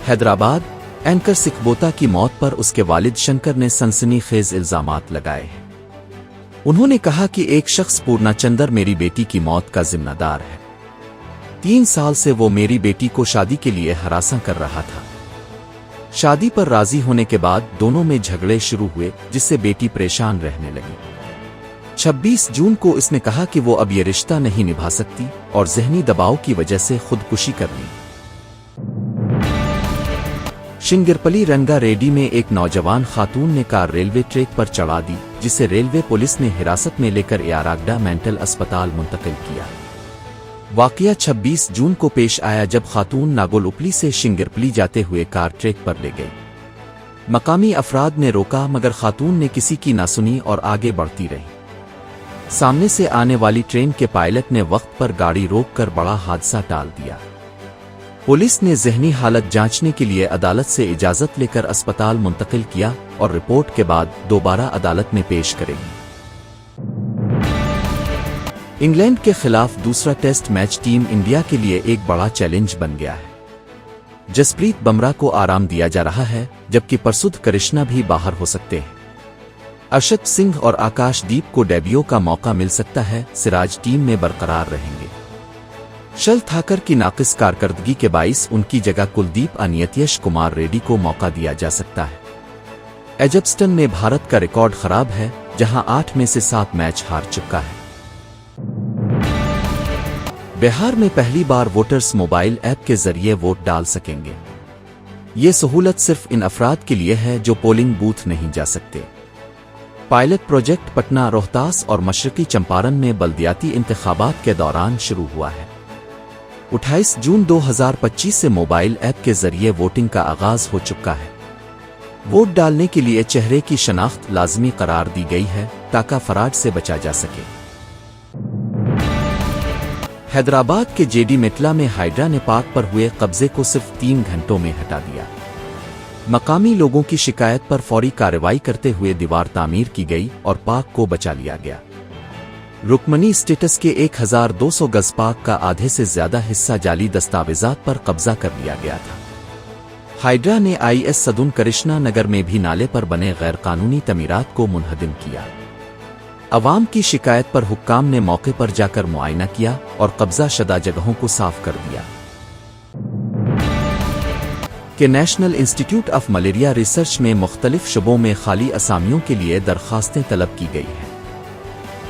Hyderabad anchor سکھبوتا کی موت پر اس کے والد شنکر نے سنسنی خیز الزامات لگائے ہیں۔ انہوں نے کہا کہ ایک شخص پورنا چندر میری بیٹی کی موت کا ذمہ دار ہے۔ 3 سال سے وہ میری بیٹی کو شادی کے لیے ہراساں کر رہا تھا۔ شادی پر راضی ہونے کے بعد دونوں میں جھگڑے شروع ہوئے، جس سے بیٹی پریشان رہنے لگی۔ 26 جون کو اس نے کہا کہ وہ اب یہ رشتہ نہیں نبھا سکتی اور ذہنی دباؤ کی وجہ سے خودکشی کر لی۔ شنگرپلی رنگا ریڈی میں ایک نوجوان خاتون نے کار ریلوے ٹریک پر چڑھا دی، جسے ریلوے پولیس نے حراست میں لے کر ایاراگڈا مینٹل اسپتال منتقل کیا۔ واقعہ 26 جون کو پیش آیا جب خاتون ناگول اپلی سے شنگرپلی جاتے ہوئے کار ٹریک پر لے گئی۔ مقامی افراد نے روکا مگر خاتون نے کسی کی نہ سنی اور آگے بڑھتی رہی۔ سامنے سے آنے والی ٹرین کے پائلٹ نے وقت پر گاڑی روک کر بڑا حادثہ ٹال دیا۔ پولیس نے ذہنی حالت جانچنے کے لیے عدالت سے اجازت لے کر اسپتال منتقل کیا اور رپورٹ کے بعد دوبارہ عدالت میں پیش کرے گی۔ انگلینڈ کے خلاف دوسرا ٹیسٹ میچ ٹیم انڈیا کے لیے ایک بڑا چیلنج بن گیا ہے۔ جسپریت بمراہ کو آرام دیا جا رہا ہے، جبکہ پرسدھ کرشنا بھی باہر ہو سکتے ہیں۔ ارشد سنگھ اور آکاش دیپ کو ڈیبیو کا موقع مل سکتا ہے، سراج ٹیم میں برقرار رہیں گے۔ شل تھاکر کی ناقص کارکردگی کے باعث ان کی جگہ کلدیپ انیتیش کمار ریڈی کو موقع دیا جا سکتا ہے۔ ایجپسٹن میں بھارت کا ریکارڈ خراب ہے، جہاں 8 میں سے 7 میچ ہار چکا ہے۔ بہار میں پہلی بار ووٹرز موبائل ایپ کے ذریعے ووٹ ڈال سکیں گے۔ یہ سہولت صرف ان افراد کے لیے ہے جو پولنگ بوتھ نہیں جا سکتے۔ پائلٹ پروجیکٹ پٹنہ، روہتاس اور مشرقی چمپارن میں بلدیاتی انتخابات کے دوران شروع ہوا ہے۔ 28 جون 2025 سے موبائل ایپ کے ذریعے ووٹنگ کا آغاز ہو چکا ہے۔ ووٹ ڈالنے کے لیے چہرے کی شناخت لازمی قرار دی گئی ہے تاکہ فراڈ سے بچا جا سکے۔ حیدرآباد کے جے ڈی میٹلا میں ہائیڈرا نے پارک پر ہوئے قبضے کو صرف 3 گھنٹوں میں ہٹا دیا۔ مقامی لوگوں کی شکایت پر فوری کارروائی کرتے ہوئے دیوار تعمیر کی گئی اور پارک کو بچا لیا گیا۔ رکمنی اسٹیٹس کے 1200 گز پارک کا آدھے سے زیادہ حصہ جعلی دستاویزات پر قبضہ کر لیا گیا تھا۔ ہائیڈرا نے IS سدن کرشنا نگر میں بھی نالے پر بنے غیر قانونی تعمیرات کو منہدم کیا۔ عوام کی شکایت پر حکام نے موقع پر جا کر معائنہ کیا اور قبضہ شدہ جگہوں کو صاف کر دیا۔ کہ نیشنل انسٹی ٹیوٹ آف ملیریا ریسرچ میں مختلف شعبوں میں خالی اسامیوں کے لیے درخواستیں طلب کی گئی ہیں۔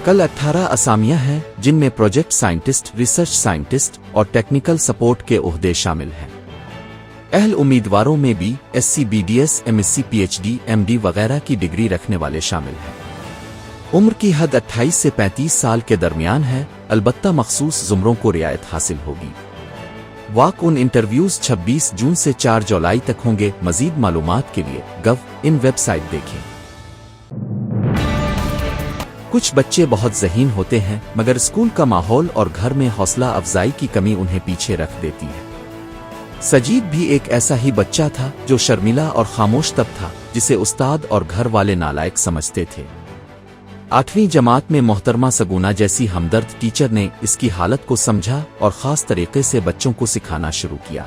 کل 18 اسامیاں ہیں، جن میں پروجیکٹ سائنٹسٹ، ریسرچ سائنٹسٹ اور ٹیکنیکل سپورٹ کے عہدے شامل ہیں۔ اہل امیدواروں میں بھی SC BDS MSc PhD MD وغیرہ کی ڈگری رکھنے والے شامل ہیں۔ عمر کی حد 28 سے 35 سال کے درمیان ہے، البتہ مخصوص زمروں کو رعایت حاصل ہوگی۔ واک ان انٹرویوز 26 جون سے 4 جولائی تک ہوں گے۔ مزید معلومات کے لیے gov.in ویب سائٹ دیکھیں۔ کچھ بچے بہت ذہین ہوتے ہیں، مگر اسکول کا ماحول اور گھر میں حوصلہ افزائی کی کمی انہیں پیچھے رکھ دیتی ہے۔ سجید بھی ایک ایسا ہی بچہ تھا جو شرمیلا اور خاموش تب تھا، جسے استاد اور گھر والے نالائق سمجھتے تھے۔ 8ویں جماعت میں محترمہ سگونا جیسی ہمدرد ٹیچر نے اس کی حالت کو سمجھا اور خاص طریقے سے بچوں کو سکھانا شروع کیا۔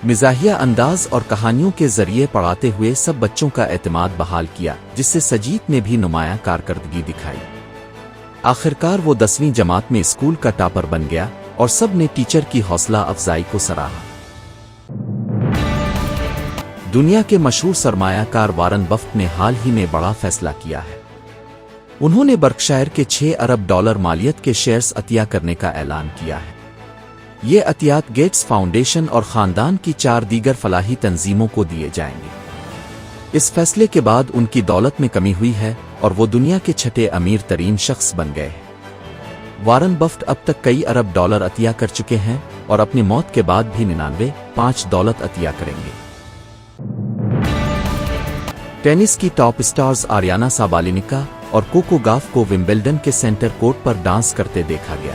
مزاحیہ انداز اور کہانیوں کے ذریعے پڑھاتے ہوئے سب بچوں کا اعتماد بحال کیا، جس سے سجید نے بھی نمایاں کارکردگی دکھائی۔ آخرکار وہ 10ویں جماعت میں اسکول کا ٹاپر بن گیا اور سب نے ٹیچر کی حوصلہ افزائی کو سراہا۔ دنیا کے مشہور سرمایہ کار وارن بفٹ نے حال ہی میں بڑا فیصلہ کیا ہے۔ انہوں نے برکشائر کے $6 ارب مالیت کے شیئرز عطیہ کرنے کا اعلان کیا ہے۔ یہ عطیات گیٹس فاؤنڈیشن اور خاندان کی 4 دیگر فلاحی تنظیموں کو دیے جائیں گے۔ اس فیصلے کے بعد ان کی دولت میں کمی ہوئی ہے اور وہ دنیا کے 6 امیر ترین شخص بن گئے ہیں۔ وارن بفٹ اب تک کئی $ارب عطیہ کر چکے ہیں اور اپنی موت کے بعد بھی 99.5 دولت عطیہ کریں گے۔ ٹینس کی ٹاپ سٹارز آریانا سابالینکا اور کوکو گاف کو ومبلڈن کے سینٹر کورٹ پر ڈانس کرتے دیکھا گیا۔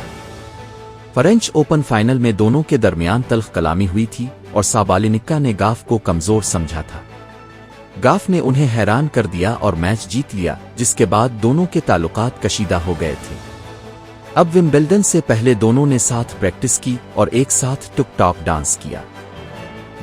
فرینچ اوپن فائنل میں دونوں کے درمیان تلخ کلامی ہوئی تھی اور سابالینکا نے گاف کو کمزور سمجھا تھا۔ گاف نے انہیں حیران کر دیا اور میچ جیت لیا، جس کے بعد دونوں کے تعلقات کشیدہ ہو گئے تھے۔ اب ومبلڈن سے پہلے دونوں نے ساتھ پریکٹس کی اور ایک ساتھ ٹک ٹاک ڈانس کیا۔